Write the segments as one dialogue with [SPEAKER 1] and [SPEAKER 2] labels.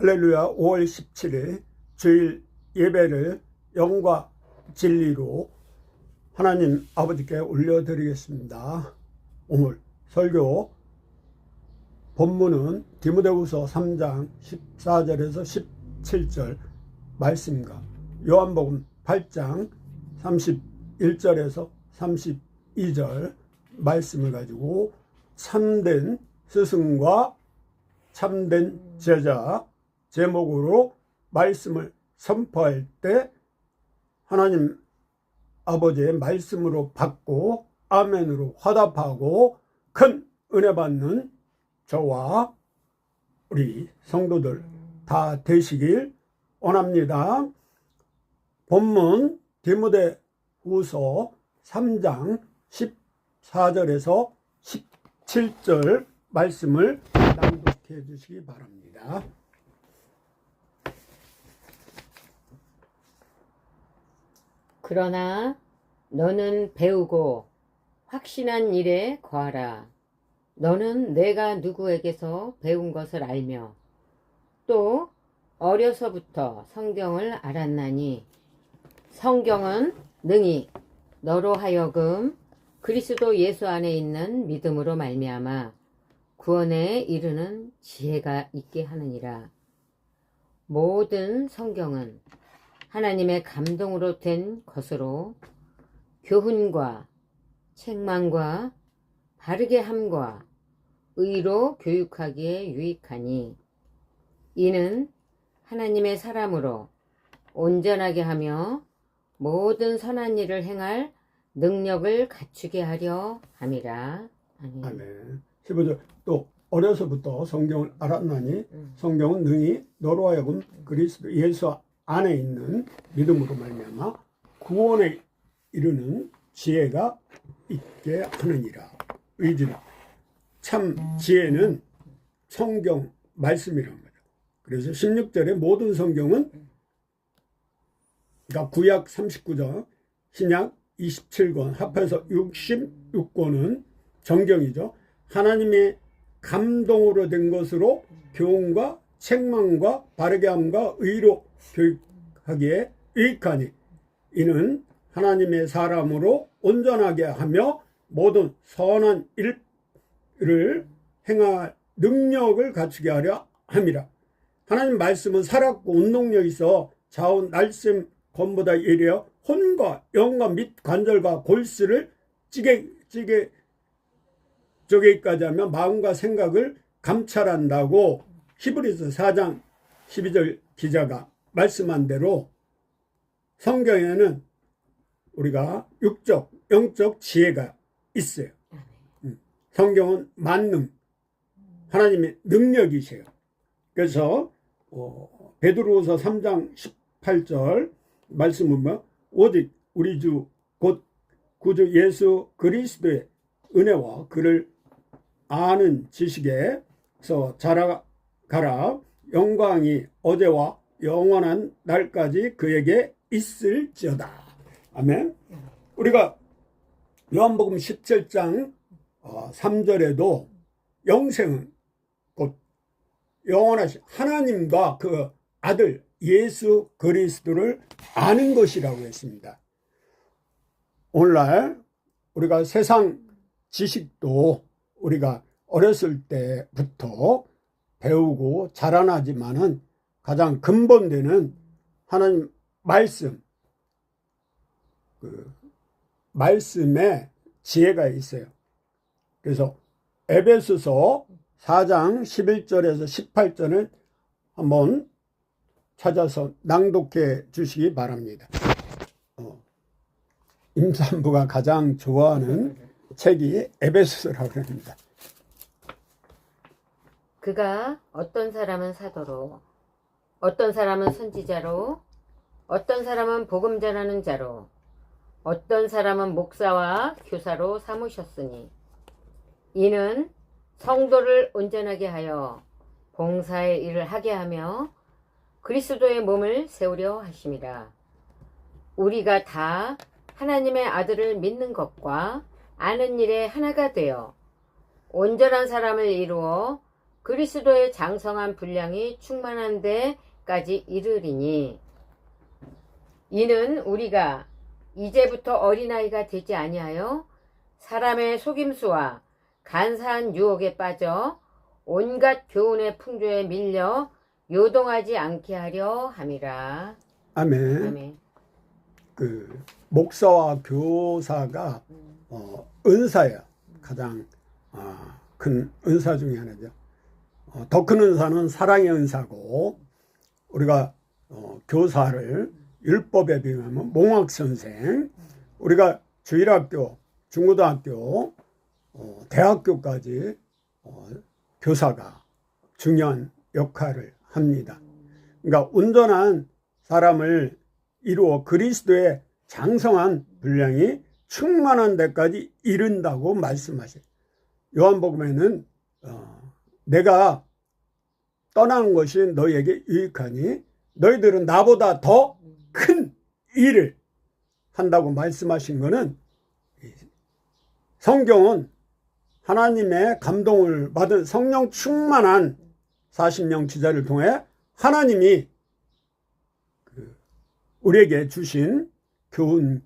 [SPEAKER 1] 할렐루야. 5월 17일 주일 예배를 영과 진리로 하나님 아버지께 올려드리겠습니다. 오늘 설교 본문은 디모데후서 3장 14절에서 17절 말씀과 요한복음 8장 31절에서 32절 말씀을 가지고 참된 스승과 참된 제자 제목으로 말씀을 선포할 때 하나님 아버지의 말씀으로 받고 아멘으로 화답하고 큰 은혜 받는 저와 우리 성도들 다 되시길 원합니다. 본문 디모데후서 3장 14절에서 17절 말씀을 낭독해 주시기 바랍니다.
[SPEAKER 2] 그러나 너는 배우고 확신한 일에 거하라. 너는 내가 누구에게서 배운 것을 알며 또 어려서부터 성경을 알았나니 성경은 능히 너로 하여금 그리스도 예수 안에 있는 믿음으로 말미암아 구원에 이르는 지혜가 있게 하느니라. 모든 성경은 하나님의 감동으로 된 것으로 교훈과 책망과 바르게 함과 의로 교육하기에 유익하니 이는 하나님의 사람으로 온전하게 하며 모든 선한 일을 행할 능력을 갖추게 하려 함이라. 아멘.
[SPEAKER 1] 아멘. 15절 또 어려서부터 성경을 알았나니 성경은 능히 너로 하여금 그리스도 예수 안에 있는 믿음으로 말미암아 구원에 이르는 지혜가 있게 하느니라. 의지라. 참 지혜는 성경 말씀이란 거죠. 그래서 16절에 모든 성경은 그러니까 구약 39권, 신약 27권, 합해서 66권은 정경이죠. 하나님의 감동으로 된 것으로 교훈과 책망과 바르게 함과 의로 교육하기에 유익하니 이는 하나님의 사람으로 온전하게 하며 모든 선한 일을 행할 능력을 갖추게 하려 함이라. 하나님 말씀은 살았고 운동력이 있어 좌우 날쌘 검보다 예리하여 혼과 영과 및 관절과 골수를 쪼개기까지 하며 마음과 생각을 감찰한다고 히브리서 4장 12절 기자가 말씀한 대로 성경에는 우리가 육적, 영적 지혜가 있어요. 성경은 만능, 하나님의 능력이세요. 그래서 베드로후서 3장 18절 말씀은 뭐? 오직 우리 주 곧 구주 예수 그리스도의 은혜와 그를 아는 지식에서 자라가라. 영광이 어제와 영원한 날까지 그에게 있을지어다. 아멘. 우리가 요한복음 17장 3절에도 영생은 곧 영원하신 하나님과 그 아들 예수 그리스도를 아는 것이라고 했습니다. 오늘날 우리가 세상 지식도 우리가 어렸을 때부터 배우고 자라나지만은 가장 근본되는 하나님 말씀, 그 말씀에 지혜가 있어요. 그래서 에베소서 4장 11절에서 18절을 한번 찾아서 낭독해 주시기 바랍니다. 임산부가 가장 좋아하는 책이 에베소서라고 합니다.
[SPEAKER 2] 그가 어떤 사람은 사도로, 어떤 사람은 선지자로, 어떤 사람은 복음 전하는 자로, 어떤 사람은 목사와 교사로 삼으셨으니 이는 성도를 온전하게 하여 봉사의 일을 하게 하며 그리스도의 몸을 세우려 하심이라. 우리가 다 하나님의 아들을 믿는 것과 아는 일에 하나가 되어 온전한 사람을 이루어 그리스도의 장성한 분량이 충만한 데까지 이르리니 이는 우리가 이제부터 어린아이가 되지 아니하여 사람의 속임수와 간사한 유혹에 빠져 온갖 교훈의 풍조에 밀려 요동하지 않게 하려 함이라.
[SPEAKER 1] 아멘.
[SPEAKER 2] 아멘.
[SPEAKER 1] 그 목사와 교사가 은사예요. 가장 큰 은사 중에 하나죠. 더 큰 은사는 사랑의 은사고, 우리가 교사를 율법에 비하면 몽학선생, 우리가 주일학교, 중고등학교, 대학교까지 교사가 중요한 역할을 합니다. 그러니까 온전한 사람을 이루어 그리스도의 장성한 분량이 충만한 데까지 이른다고 말씀하셔요. 요한복음에는 내가 떠나는 것이 너희에게 유익하니 너희들은 나보다 더 큰 일을 한다고 말씀하신 것은, 성경은 하나님의 감동을 받은 성령 충만한 40명 지자를 통해 하나님이 우리에게 주신 교훈,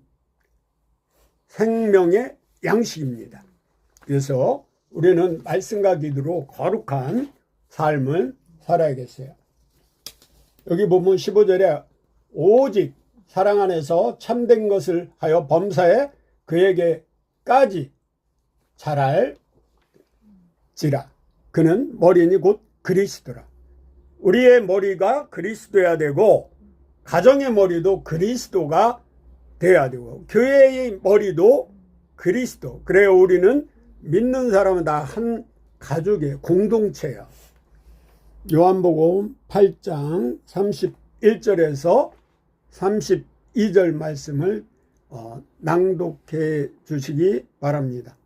[SPEAKER 1] 생명의 양식입니다. 그래서 우리는 말씀과 기도로 거룩한 삶을 살아야겠어요. 여기 보면 15절에 오직 사랑 안에서 참된 것을 하여 범사에 그에게까지 자랄지라. 그는 머리니 곧 그리스도라. 우리의 머리가 그리스도여야 되고, 가정의 머리도 그리스도가 돼야 되고, 교회의 머리도 그리스도. 그래야 우리는 믿는 사람은 다 한 가족의 공동체야. 요한복음 8장 31절에서 32절 말씀을 낭독해 주시기 바랍니다.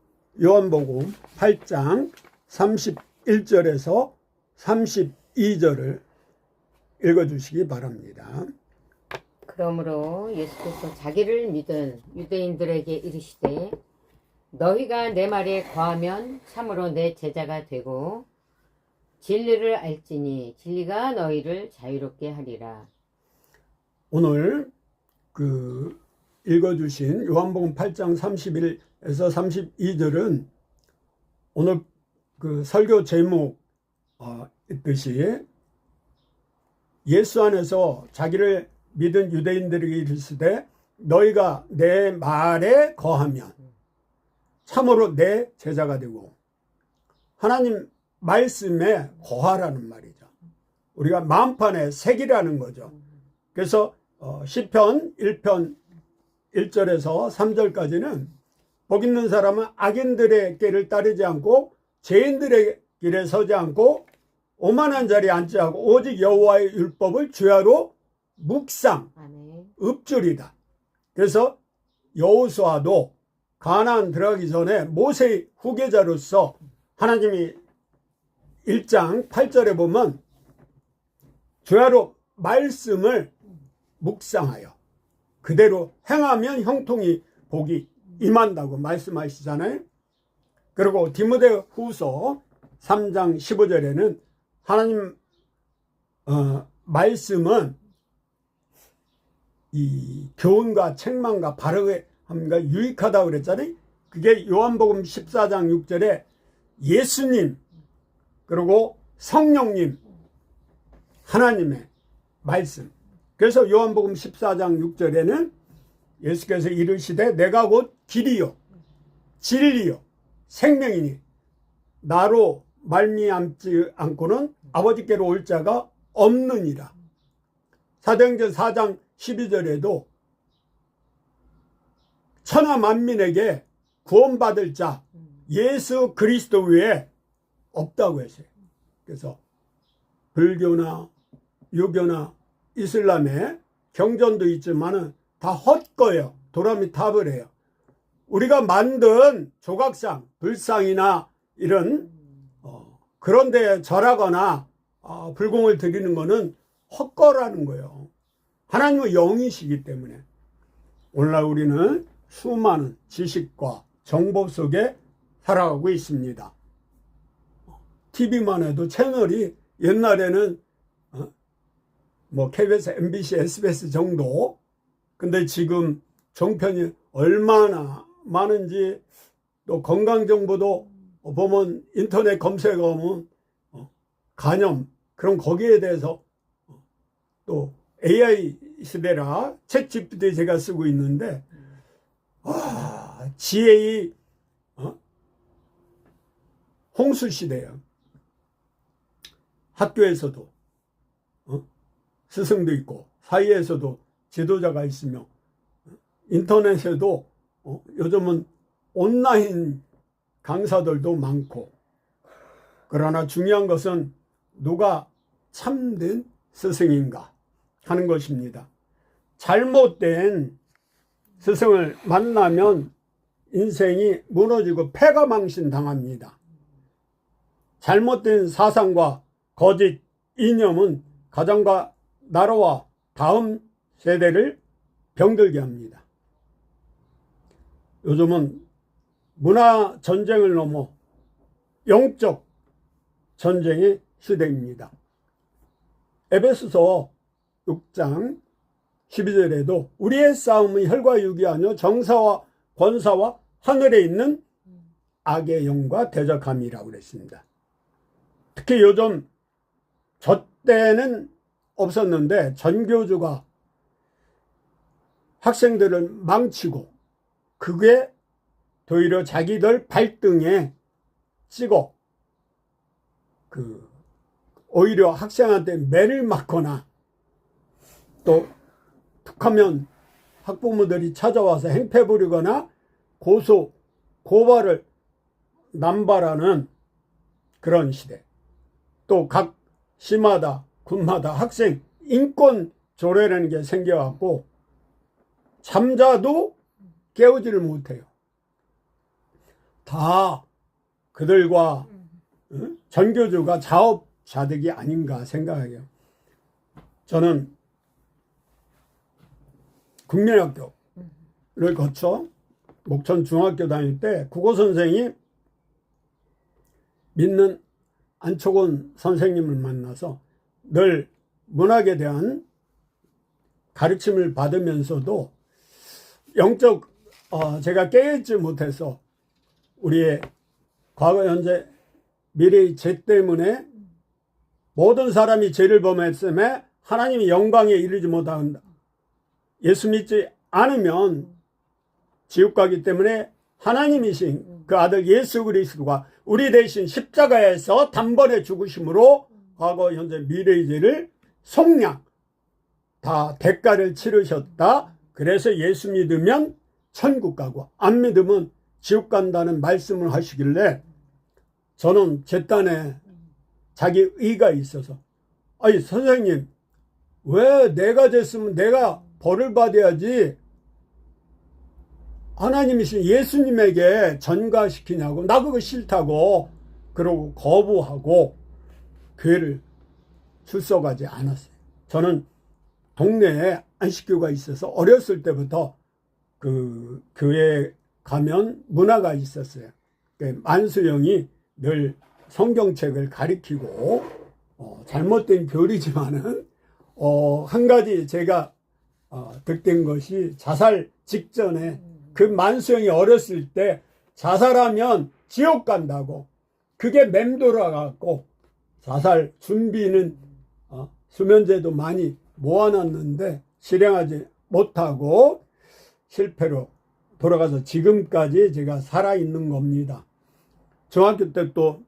[SPEAKER 1] 요한복음 8장 31절에서 32절을 읽어주시기 바랍니다.
[SPEAKER 2] 그러므로 예수께서 자기를 믿은 유대인들에게 이르시되 너희가 내 말에 거하면 참으로 내 제자가 되고 진리를 알지니 진리가 너희를 자유롭게 하리라.
[SPEAKER 1] 오늘 읽어주신 요한복음 8장 31에서 32절은 오늘 설교 제목 있듯이 예수 안에서 자기를 믿은 유대인들에게 이르시되 너희가 내 말에 거하면 참으로 내 제자가 되고, 하나님 말씀에 거하라는 말이죠. 우리가 마음판에 새기라는 거죠. 그래서 시편 1편 1절에서 3절까지는 복 있는 사람은 악인들의 길을 따르지 않고 죄인들의 길에 서지 않고 오만한 자리에 앉지 않고 오직 여호와의 율법을 주야로 묵상 읊주리다. 그래서 여호수아도 가나안 들어가기 전에 모세의 후계자로서 하나님이 1장 8절에 보면 주야로 말씀을 묵상하여 그대로 행하면 형통이 복이 임한다고 말씀하시잖아요. 그리고 디모데 후서 3장 15절에는 하나님 말씀은 이 교훈과 책망과 바르게함과 유익하다고 그랬잖아요. 그게 요한복음 14장 6절에 예수님 그리고 성령님 하나님의 말씀. 그래서 요한복음 14장 6절에는 예수께서 이르시되 내가 곧 길이요 진리요 생명이니 나로 말미암지 않고는 아버지께로 올 자가 없느니라. 사도행전 4장 12절에도 천하 만민에게 구원받을 자 예수 그리스도 외에 없다고 했어요. 그래서 불교나 유교나 이슬람의 경전도 있지만은 다 헛거예요. 도라미 탑을 해요. 우리가 만든 조각상, 불상이나 이런 그런 데 절하거나 불공을 드리는 거는 헛거라는 거예요. 하나님은 영이시기 때문에. 오늘날 우리는 수많은 지식과 정보 속에 살아가고 있습니다. TV만 해도 채널이 옛날에는 뭐 KBS, MBC, SBS 정도. 근데 지금 종편이 얼마나 많은지, 또 건강 정보도 보면 인터넷 검색하면 간염, 그럼 거기에 대해서 또 AI 시대라 챗 GPT 제가 쓰고 있는데, 지혜의 홍수 시대야. 학교에서도 스승도 있고 사이에서도 지도자가 있으며, 인터넷에도 요즘은 온라인 강사들도 많고. 그러나 중요한 것은 누가 참된 스승인가 하는 것입니다. 잘못된 스승을 만나면 인생이 무너지고 패가망신 당합니다. 잘못된 사상과 거짓 이념은 가정과 나라와 다음 세대를 병들게 합니다. 요즘은 문화 전쟁을 넘어 영적 전쟁의 시대입니다. 에베소서 6장 12절에도 우리의 싸움은 혈과 육이 아니요 정사와 권사와 하늘에 있는 악의 영과 대적함이라고 그랬습니다. 특히 요즘 저 때는 없었는데 전교주가 학생들을 망치고 그게 오히려 자기들 발등에 찍어 오히려 학생한테 매를 맞거나, 또 툭하면 학부모들이 찾아와서 행패 부리거나 고발을 남발하는 그런 시대. 또 각 시마다 군마다 학생 인권 조례라는 게 생겨갖고 잠자도 깨우지를 못해요. 다 그들과 전교주가 자업자득이 아닌가 생각해요. 저는 국민학교를 거쳐 목천 중학교 다닐 때 국어선생이 믿는 안초곤 선생님을 만나서 늘 문학에 대한 가르침을 받으면서도 영적 제가 깨닫지 못해서 우리의 과거, 현재, 미래의 죄 때문에 모든 사람이 죄를 범했음에 하나님의 영광에 이르지 못한다. 예수 믿지 않으면 지옥 가기 때문에 하나님이신 그 아들 예수 그리스도가 우리 대신 십자가에서 단번에 죽으심으로 과거, 현재, 미래의 죄를 속량 다 대가를 치르셨다. 그래서 예수 믿으면 천국 가고 안 믿으면 지옥 간다는 말씀을 하시길래 저는 제 딴에 자기 의가 있어서, 아니 선생님 왜 내가 됐으면 내가 벌을 받아야지 하나님이신 예수님에게 전가시키냐고, 나 그거 싫다고 그러고 거부하고 교회를 출석하지 않았어요. 저는 동네에 안식교가 있어서 어렸을 때부터 그 교회에 가면 문화가 있었어요. 만수형이 늘 성경책을 가리키고 잘못된 교리지만은 한 가지 제가 득된 것이 자살 직전에 그 만수형이 어렸을 때 자살하면 지옥 간다고, 그게 맴돌아 갖고 자살 준비는 수면제도 많이 모아놨는데 실행하지 못하고 실패로 돌아가서 지금까지 제가 살아있는 겁니다. 중학교 때 또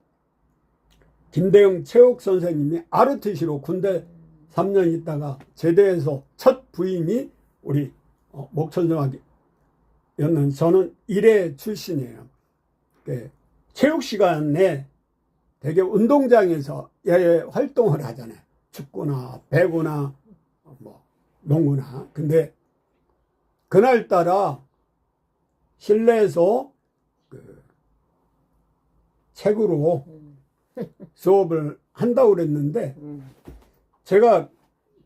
[SPEAKER 1] 김대영 체육 선생님이 ROTC로 군대 3년 있다가 제대해서 첫 부임이 우리 목천중학교였는, 저는 1회 출신이에요. 체육 시간에 되게 운동장에서 야외 활동을 하잖아요. 축구나 배구나 뭐 농구나. 근데 그날따라 실내에서 책으로 수업을 한다고 그랬는데 제가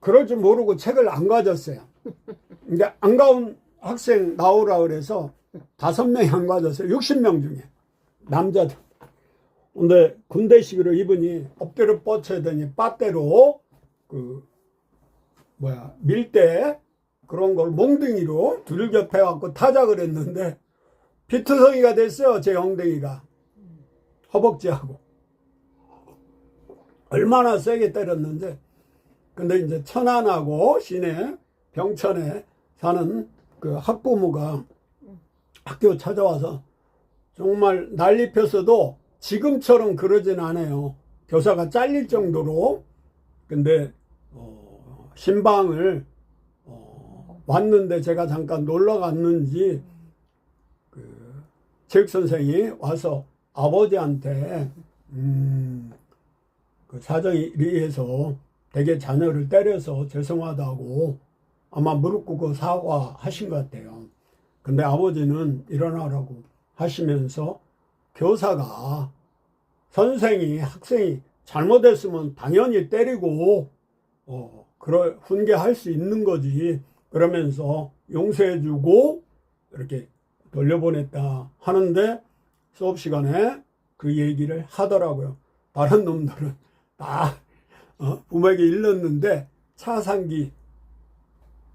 [SPEAKER 1] 그럴 줄 모르고 책을 안 가졌어요. 근데 안 가온 학생 나오라 그래서 5명이 안 가졌어요. 60명 중에 남자들. 근데 군대식으로 이분이 엎드려 뻗쳐더니 빠대로 밀대 그런 걸 몽둥이로 두들겨패갖고 타작을 했는데 피투성이가 됐어요. 제 엉덩이가 허벅지하고 얼마나 세게 때렸는데. 근데 이제 천안하고 시내 병천에 사는 그 학부모가 학교 찾아와서 정말 난리 폈어도 지금처럼 그러진 않아요. 교사가 잘릴 정도로. 근데 신방을 왔는데 제가 잠깐 놀러 갔는지 그 체육선생이 와서 아버지한테 그 사정이 이래서 되게 자녀를 때려서 죄송하다고 아마 무릎 꿇고 사과하신 것 같아요. 근데 아버지는 일어나라고 하시면서 교사가 선생이 학생이 잘못했으면 당연히 때리고 훈계할 수 있는 거지. 그러면서 용서해주고 이렇게 돌려보냈다 하는데 수업 시간에 그 얘기를 하더라고요. 다른 놈들은 다 부모에게 일렀는데 차상기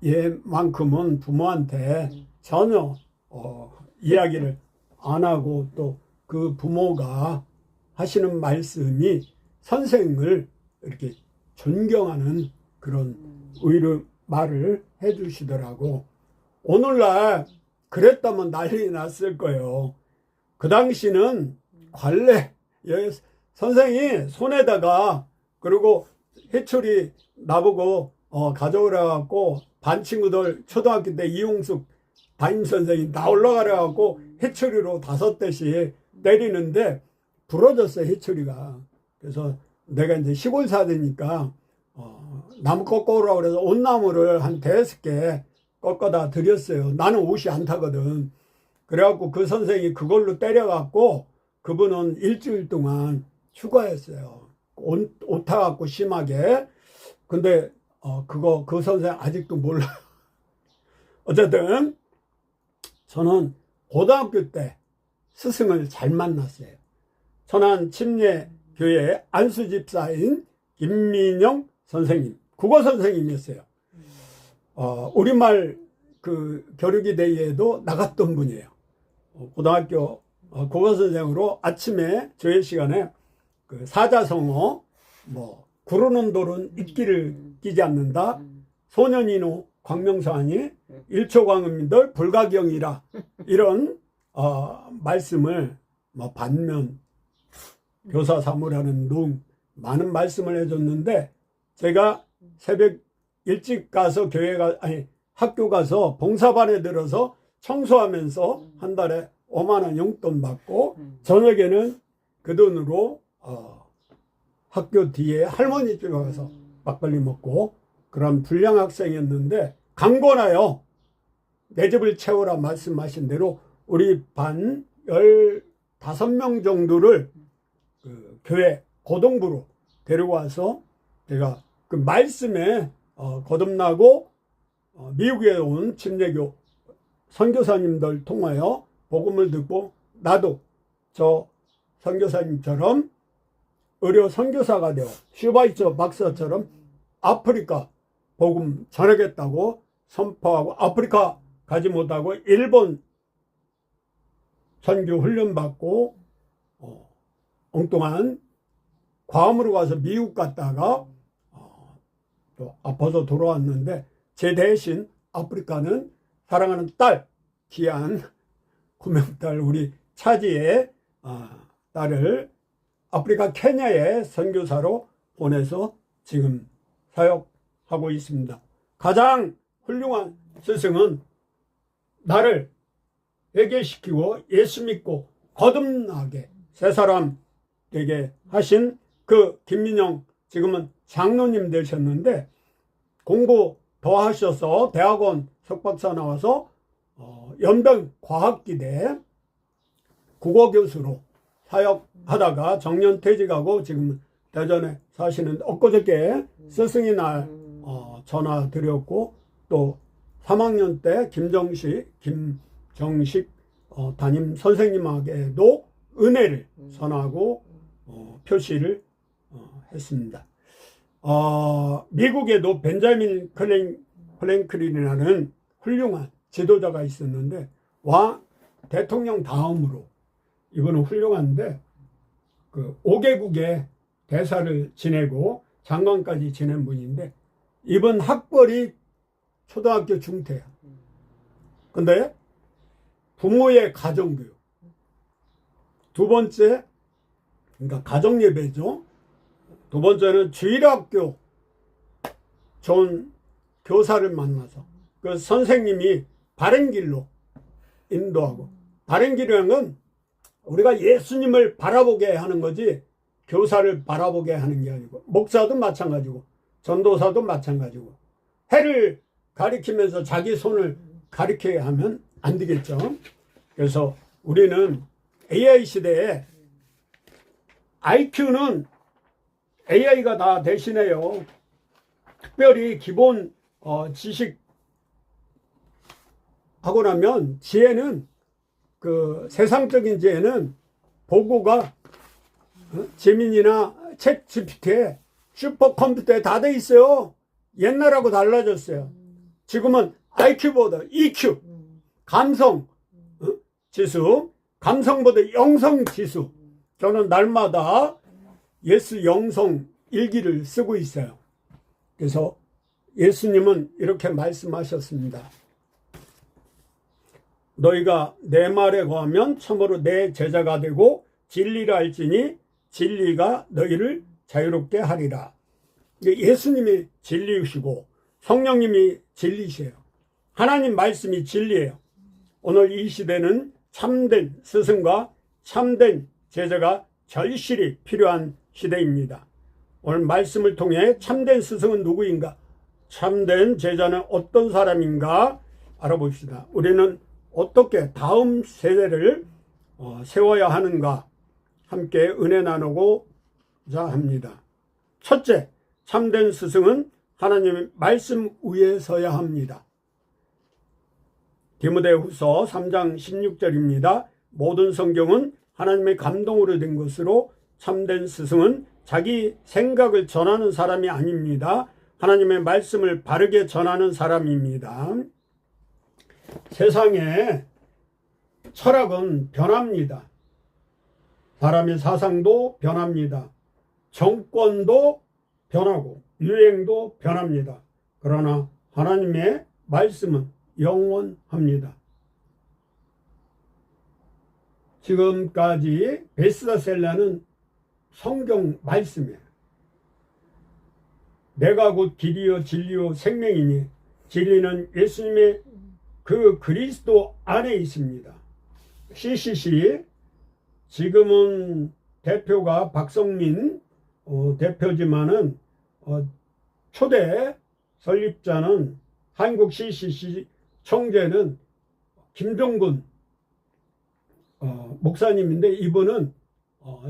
[SPEAKER 1] 얘만큼은 부모한테 전혀 이야기를 안 하고 또 그 부모가 하시는 말씀이 선생을 이렇게 존경하는 그런 의로 말을 해주시더라고. 오늘날 그랬다면 난리 났을 거예요. 그 당시는 관례 선생이 손에다가 그리고 해초리 나보고 가져오라 갖고 반 친구들 초등학교 때 이용숙 담임선생이 나 올라가라 갖고 해초리로 5대씩 때리는데 부러졌어요, 해초리가. 그래서 내가 이제 시골 사대니까 나무 꺾어오라고 그래서 온나무를 한 5개 꺾어다 드렸어요. 나는 옷이 안 타거든. 그래갖고 그 선생이 그걸로 때려갖고 그분은 일주일 동안 휴가했어요. 옷 타갖고 심하게. 근데 그 선생 아직도 몰라요. 어쨌든 저는 고등학교 때 스승을 잘 만났어요. 천안 침례교회 안수집사인 김민영 선생님, 국어 선생님이었어요. 우리말 그 교류기 대회에도 나갔던 분이에요. 고등학교 국어 선생으로 아침에 조회 시간에 그 사자성어, 구르는 돌은 입기를 끼지 않는다. 소년이노 광명사하니 일초광음민들 불가경이라 이런 말씀을 반면 교사 사무라는 둥 많은 말씀을 해줬는데 제가 새벽 일찍 가서 학교 가서 봉사반에 들어서 청소하면서 한 달에 5만 원 용돈 받고 저녁에는 그 돈으로 학교 뒤에 할머니 집에 가서 막걸리 먹고 그런 불량 학생이었는데 강권하여 내 집을 채우라 말씀하신 대로 우리 반 15명 정도를 그 교회 고등부로 데려와서 제가 그 말씀에 거듭나고 미국에 온 침례교 선교사님들 통하여 복음을 듣고 나도 저 선교사님처럼 의료 선교사가 되어 슈바이처 박사처럼 아프리카 복음 전하겠다고 선포하고 아프리카 가지 못하고 일본 선교 훈련 받고 엉뚱한 괌으로 가서 미국 갔다가 또 아파서 돌아왔는데 제 대신 아프리카는 사랑하는 딸 귀한 구명딸 우리 차지의 딸을 아프리카 케냐에 선교사로 보내서 지금 사역하고 있습니다. 가장 훌륭한 스승은 나를 회개시키고 예수 믿고 거듭나게 새 사람 되게 하신 그 김민영 지금은 장로님 되셨는데 공부 더 하셔서 대학원 석박사 나와서 연변 과학기대 국어교수로 사역하다가 정년퇴직하고 지금 대전에 사시는 엊그저께 스승의 날 전화 드렸고 또 3학년 때 김정식 담임 선생님에게도 은혜를 전하고 표시를 했습니다. 미국에도 벤자민 플랭클린이라는 훌륭한 지도자가 있었는데 대통령 다음으로 이분은 훌륭한데 그 5개국의 대사를 지내고 장관까지 지낸 분인데 이번 학벌이 초등학교 중퇴야. 근데 부모의 가정교육, 두 번째 그러니까 가정예배죠. 두 번째는 주일학교 좋은 교사를 만나서 그 선생님이 바른 길로 인도하고, 바른 길이라는 건 우리가 예수님을 바라보게 하는 거지 교사를 바라보게 하는 게 아니고, 목사도 마찬가지고 전도사도 마찬가지고 해를 가리키면서 자기 손을 가리켜야 하면 안 되겠죠. 그래서 우리는 AI 시대에 IQ는 AI가 다 대신해요. 특별히 기본 지식 하고 나면 지혜는 그 세상적인 지혜는 보고가 제민이나 챗 GPT에 슈퍼컴퓨터에 다 돼 있어요. 옛날하고 달라졌어요. 지금은 IQ보다 EQ, 감성 지수, 감성보다 영성 지수. 저는 날마다 예수 영성 일기를 쓰고 있어요. 그래서 예수님은 이렇게 말씀하셨습니다. 너희가 내 말에 거하면 참으로 내 제자가 되고 진리를 알지니 진리가 너희를 자유롭게 하리라. 예수님이 진리이시고 성령님이 진리시에요. 하나님 말씀이 진리예요. 오늘 이 시대는 참된 스승과 참된 제자가 절실히 필요한 시대입니다. 오늘 말씀을 통해 참된 스승은 누구인가? 참된 제자는 어떤 사람인가 알아봅시다. 우리는 어떻게 다음 세대를 세워야 하는가 함께 은혜 나누고자 합니다. 첫째, 참된 스승은 하나님의 말씀 위에 서야 합니다. 디모데후서 3장 16절입니다. 모든 성경은 하나님의 감동으로 된 것으로 참된 스승은 자기 생각을 전하는 사람이 아닙니다. 하나님의 말씀을 바르게 전하는 사람입니다. 세상에 철학은 변합니다. 사람의 사상도 변합니다. 정권도 변하고 유행도 변합니다. 그러나 하나님의 말씀은 영원합니다. 지금까지 베스트셀러는 성경 말씀이에요. 내가 곧 길이요 진리요 생명이니 진리는 예수님의 그 그리스도 안에 있습니다. CCC 지금은 대표가 박성민 대표지만은 초대 설립자는 한국 CCC 총재는 김종근 목사님인데 이분은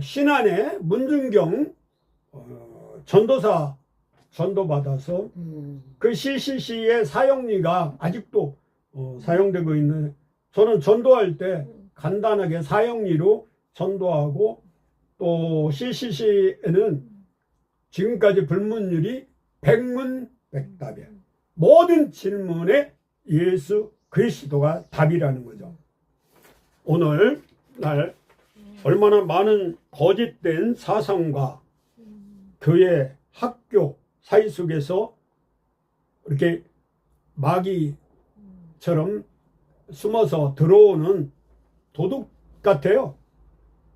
[SPEAKER 1] 신안의 문준경 전도사 전도받아서 그 CCC의 사용리가 아직도 사용되고 있는, 저는 전도할 때 간단하게 사용리로 전도하고, 또 CCC에는 지금까지 불문율이 백문백답이에요. 모든 질문에 예수 그리스도가 답이라는 거죠. 오늘 날 얼마나 많은 거짓된 사상과 교회, 학교 사이 속에서 이렇게 마귀처럼 숨어서 들어오는 도둑 같아요.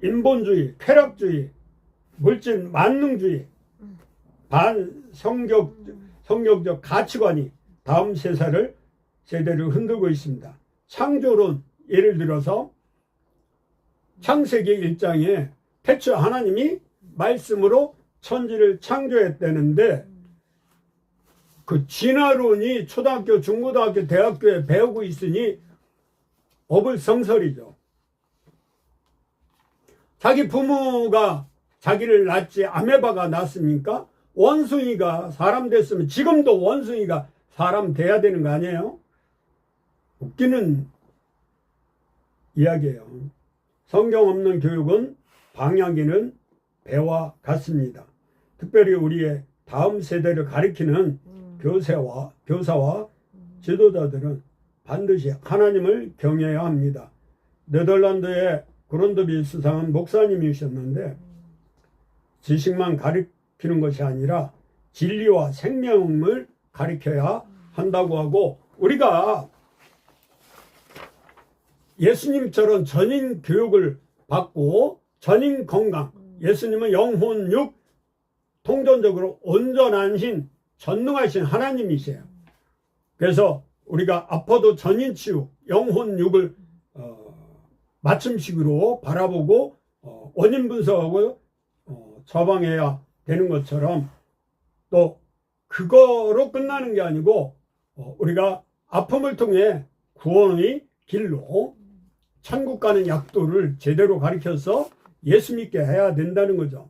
[SPEAKER 1] 인본주의, 쾌락주의, 물질 만능주의, 반성경적 가치관이 다음 세대를 흔들고 있습니다. 창조론, 예를 들어서 창세기 1장에 태초 하나님이 말씀으로 천지를 창조했다는데 그 진화론이 초등학교, 중고등학교, 대학교에 배우고 있으니 어불성설이죠. 자기 부모가 자기를 낳지 아메바가 낳습니까? 원숭이가 사람 됐으면 지금도 원숭이가 사람 돼야 되는 거 아니에요? 웃기는 이야기예요. 성경 없는 교육은 방향이는 배와 같습니다. 특별히 우리의 다음 세대를 가리키는 교사와 지도자들은 반드시 하나님을 경외해야 합니다. 네덜란드의 그론드비 수상은 목사님이셨는데 지식만 가리키는 것이 아니라 진리와 생명을 가리켜야 한다고 하고, 우리가 예수님처럼 전인 교육을 받고 전인 건강, 예수님은 영혼 육 통전적으로 온전하신 전능하신 하나님이세요. 그래서 우리가 아파도 전인 치유, 영혼 육을 맞춤식으로 바라보고 원인 분석하고 처방해야 되는 것처럼, 또 그거로 끝나는 게 아니고 우리가 아픔을 통해 구원의 길로 천국 가는 약도를 제대로 가르쳐서 예수 믿게 해야 된다는 거죠.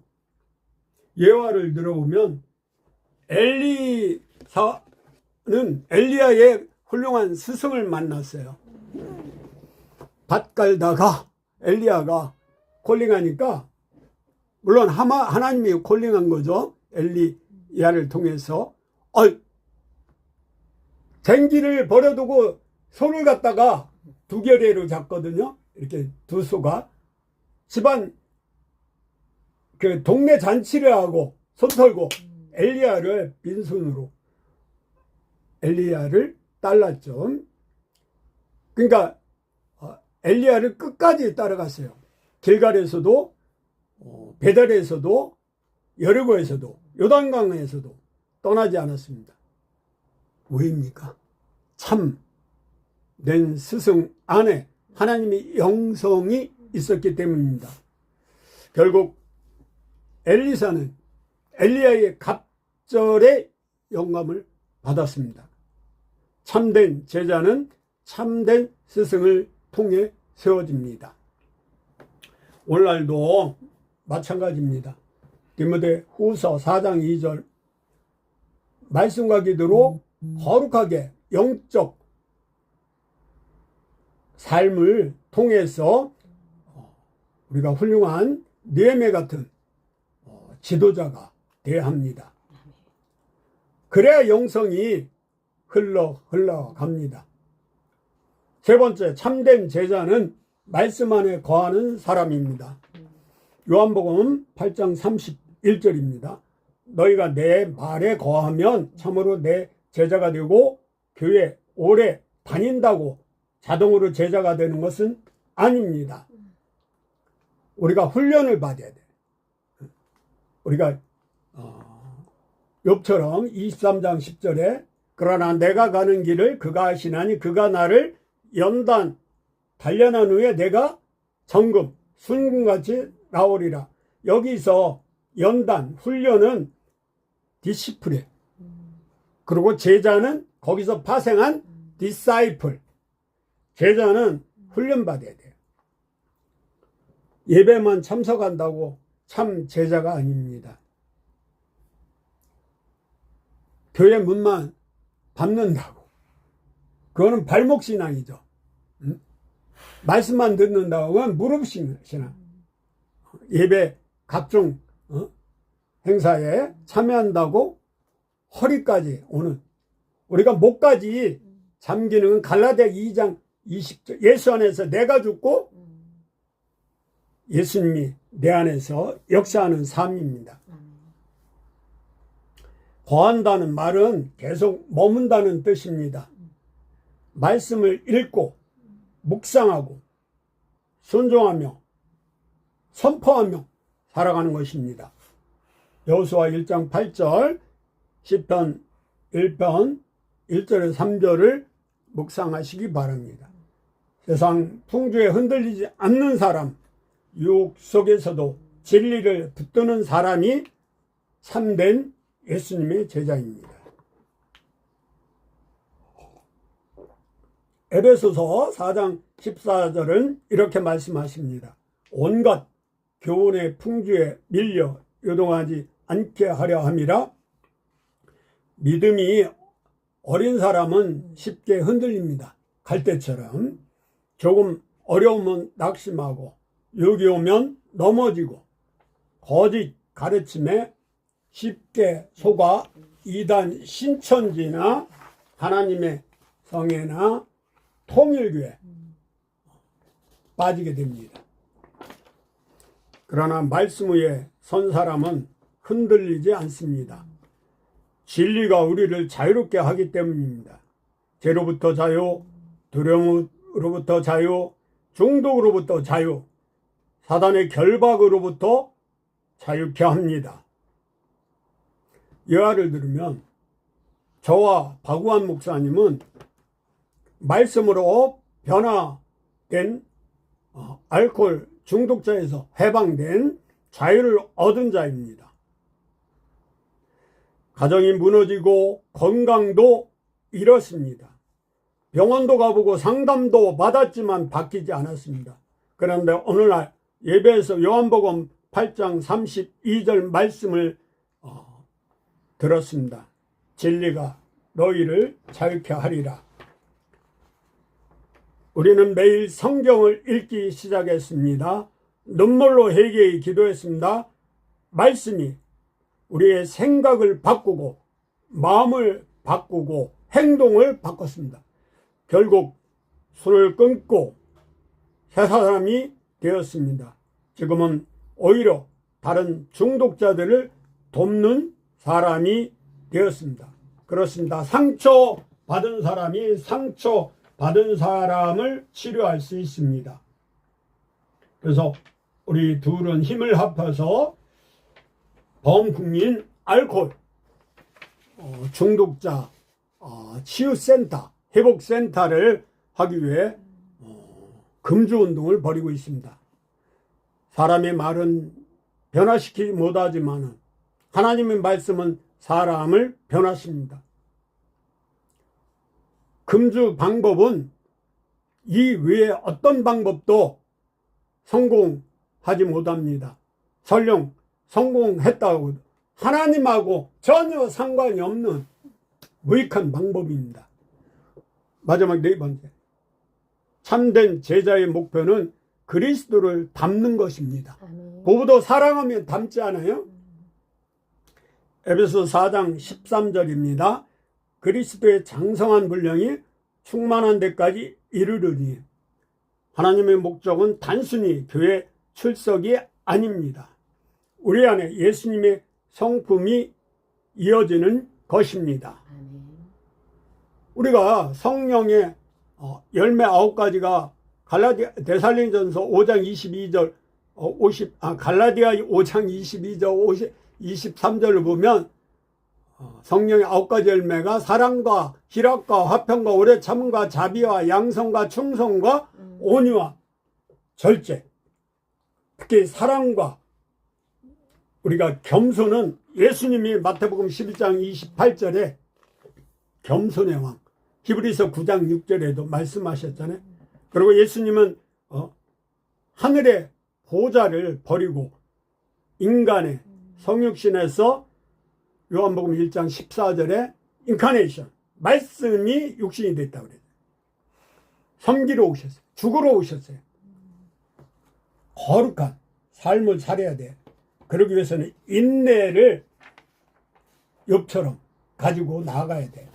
[SPEAKER 1] 예화를 들어보면 엘리사는 엘리야의 훌륭한 스승을 만났어요. 밭 갈다가 엘리야가 콜링하니까, 물론 하나님이 콜링한 거죠. 엘리야를 통해서. 쟁기를 버려두고 소를 갖다가 두 겨레로 잡거든요. 이렇게 두 소가 집안 그 동네 잔치를 하고 손 털고 엘리야를 빈손으로 엘리야를 딸랐죠. 그러니까 엘리야를 끝까지 따라갔어요. 길갈에서도 베델에서도 여리고에서도 요단강에서도 떠나지 않았습니다. 왜입니까? 참된 스승 안에 하나님의 영성이 있었기 때문입니다. 결국 엘리사는 엘리야의 갑절의 영감을 받았습니다. 참된 제자는 참된 스승을 통해 세워집니다. 오늘날도 마찬가지입니다. 디모데 후서 4장 2절 말씀과 기도로 거룩하게 영적 삶을 통해서 우리가 훌륭한 느헤미야 같은 지도자가 되어야 합니다. 그래야 영성이 흘러갑니다. 세 번째, 참된 제자는 말씀 안에 거하는 사람입니다. 요한복음 8장 31절입니다. 너희가 내 말에 거하면 참으로 내 제자가 되고, 교회 오래 다닌다고 자동으로 제자가 되는 것은 아닙니다. 우리가 훈련을 받아야 돼. 우리가 욥처럼 23장 10절에 그러나 내가 가는 길을 그가 아시나니 그가 나를 연단 단련한 후에 내가 정금 순금같이 나오리라. 여기서 연단 훈련은 디시플에, 그리고 제자는 거기서 파생한 디사이플, 제자는 훈련받아야 돼요. 예배만 참석한다고 참 제자가 아닙니다. 교회 문만 밟는다고, 그거는 발목신앙이죠. 말씀만 듣는다고 그건 무릎신앙. 예배 각종 행사에 참여한다고 허리까지 오는, 우리가 목까지 잠기는 갈라디아 2장 20절, 예수 안에서 내가 죽고 예수님이 내 안에서 역사하는 삶입니다. 거한다는 말은 계속 머문다는 뜻입니다. 말씀을 읽고 묵상하고 순종하며 선포하며 살아가는 것입니다. 여호수아 1장 8절, 시편 1편 1절에서 3절을 묵상하시기 바랍니다. 세상 풍조에 흔들리지 않는 사람, 유혹 속에서도 진리를 붙드는 사람이 참된 예수님의 제자입니다. 에베소서 4장 14절은 이렇게 말씀하십니다. 온갖 교훈의 풍조에 밀려 요동하지 않게 하려 함이라. 믿음이 어린 사람은 쉽게 흔들립니다. 갈대처럼 조금 어려우면 낙심하고, 욕이 오면 넘어지고, 거짓 가르침에 쉽게 속아 이단 신천지나 하나님의 성회나 통일교에 빠지게 됩니다. 그러나 말씀 위에 선 사람은 흔들리지 않습니다. 진리가 우리를 자유롭게 하기 때문입니다. 죄로부터 자유, 두려움으로부터 자유, 중독으로부터 자유, 사단의 결박으로부터 자유케 합니다. 여하를 들으면 저와 박우환 목사님은 말씀으로 변화된 알코올 중독자에서 해방된 자유를 얻은 자입니다. 가정이 무너지고 건강도 잃었습니다. 병원도 가보고 상담도 받았지만 바뀌지 않았습니다. 그런데 오늘날 예배에서 요한복음 8장 32절 말씀을 들었습니다. 진리가 너희를 자유케 하리라. 우리는 매일 성경을 읽기 시작했습니다. 눈물로 회개히 기도했습니다. 말씀이 우리의 생각을 바꾸고 마음을 바꾸고 행동을 바꿨습니다. 결국 술을 끊고 새 사람이 되었습니다. 지금은 오히려 다른 중독자들을 돕는 사람이 되었습니다. 그렇습니다. 상처 받은 사람이 상처 받은 사람을 치료할 수 있습니다. 그래서 우리 둘은 힘을 합해서 범국민 알코올 중독자 치유센터, 회복센터를 하기 위해 금주운동을 벌이고 있습니다. 사람의 말은 변화시키지 못하지만 하나님의 말씀은 사람을 변화시킵니다. 금주 방법은 이 외에 어떤 방법도 성공하지 못합니다. 설령 성공했다고 하나님하고 전혀 상관이 없는 무익한 방법입니다. 마지막 네 번째, 참된 제자의 목표는 그리스도를 닮는 것입니다. 그보다 사랑하면 닮지 않아요? 에베소 4장 13절입니다. 그리스도의 장성한 분량이 충만한 데까지 이르르니. 하나님의 목적은 단순히 교회 출석이 아닙니다. 우리 안에 예수님의 성품이 이어지는 것입니다. 우리가 성령의 열매 9가지가 데살로니가전서 5장 22절 갈라디아 5장 22절 23절을 보면 성령의 9가지 열매가 사랑과 희락과 화평과 오래 참음과 자비와 양성과 충성과 온유와 절제, 특히 사랑과 우리가 겸손은 예수님이 마태복음 11장 28절에 겸손의 왕, 히브리서 9장 6절에도 말씀하셨잖아요. 그리고 예수님은 하늘의 보좌를 버리고 인간의 성육신에서 요한복음 1장 14절에 인카네이션, 말씀이 육신이 됐다고 그래요. 섬기러 오셨어요. 죽으러 오셨어요. 거룩한 삶을 살아야 돼요. 그러기 위해서는 인내를 욥처럼 가지고 나아가야 돼요.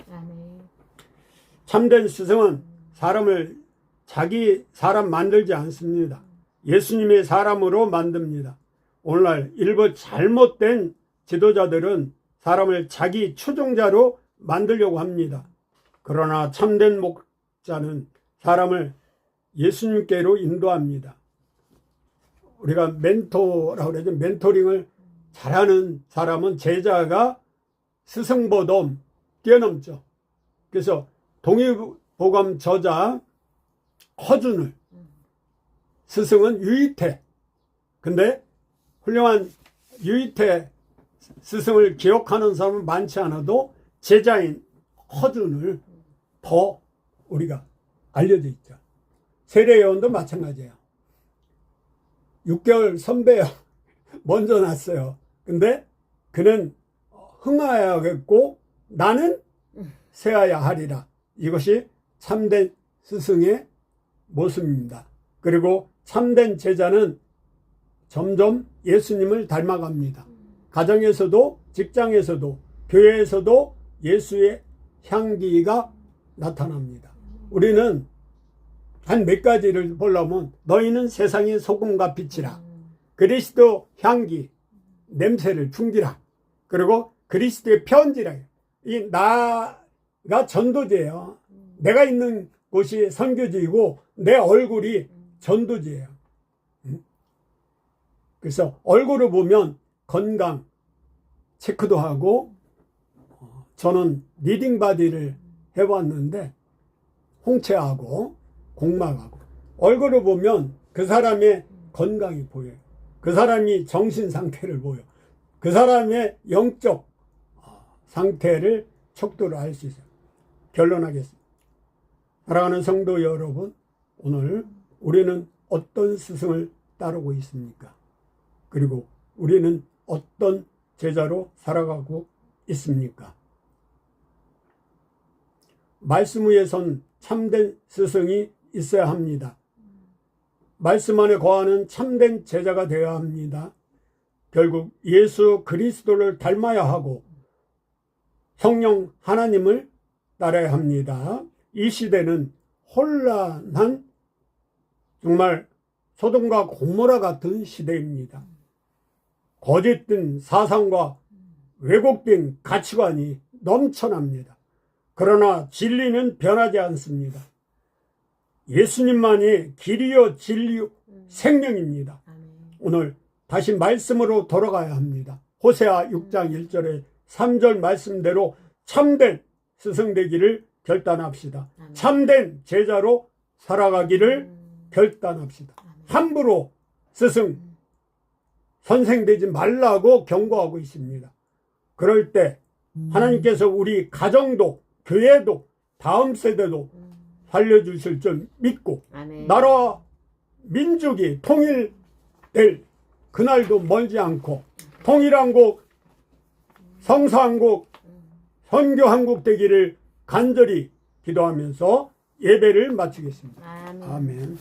[SPEAKER 1] 참된 스승은 사람을 자기 사람 만들지 않습니다. 예수님의 사람으로 만듭니다. 오늘날 일부 잘못된 지도자들은 사람을 자기 추종자로 만들려고 합니다. 그러나 참된 목자는 사람을 예수님께로 인도합니다. 우리가 멘토라고 그러죠. 멘토링을 잘하는 사람은 제자가 스승보다 뛰어넘죠. 그래서 동의보감 저자 허준을, 스승은 유이태. 근데 훌륭한 유이태 스승을 기억하는 사람은 많지 않아도 제자인 허준을 더 우리가 알려져 있죠. 세례요한도 마찬가지예요. 6개월 선배야. 먼저 났어요. 근데 그는 흥하여야겠고 나는 세어야 하리라. 이것이 참된 스승의 모습입니다. 그리고 참된 제자는 점점 예수님을 닮아갑니다. 가정에서도 직장에서도 교회에서도 예수의 향기가 나타납니다. 우리는 한 몇 가지를 보려면 너희는 세상의 소금과 빛이라. 그리스도 향기, 냄새를 풍기라. 그리고 그리스도의 편지라. 이 나가 전도지예요. 내가 있는 곳이 선교지이고 내 얼굴이 전도지예요. 그래서 얼굴을 보면 건강 체크도 하고, 저는 리딩 바디를 해봤는데 홍채하고 공막하고 얼굴을 보면 그 사람의 건강이 보여요. 그 사람이 정신 상태를 보여. 그 사람의 영적 상태를 척도를 알 수 있어요. 결론하겠습니다. 사랑하는 성도 여러분, 오늘 우리는 어떤 스승을 따르고 있습니까? 그리고 우리는 어떤 제자로 살아가고 있습니까? 말씀 위에 선 참된 스승이 있어야 합니다. 말씀 안에 거하는 참된 제자가 되어야 합니다. 결국 예수 그리스도를 닮아야 하고 성령 하나님을 따라야 합니다. 이 시대는 혼란한 정말 소돔과 고모라 같은 시대입니다. 거짓된 사상과 왜곡된 가치관이 넘쳐납니다. 그러나 진리는 변하지 않습니다. 예수님만이 길이요 진리요 생명입니다. 오늘 다시 말씀으로 돌아가야 합니다. 호세아 6장 1절에 3절 말씀대로 참된 스승 되기를 결단합시다. 참된 제자로 살아가기를 결단합시다. 함부로 스승, 선생 되지 말라고 경고하고 있습니다. 그럴 때 하나님께서 우리 가정도 교회도 다음 세대도 살려주실 줄 믿고 나라와 민족이 통일될 그날도 멀지 않고 통일한국, 성사한국, 선교한국 되기를 간절히 기도하면서 예배를 마치겠습니다. 아멘.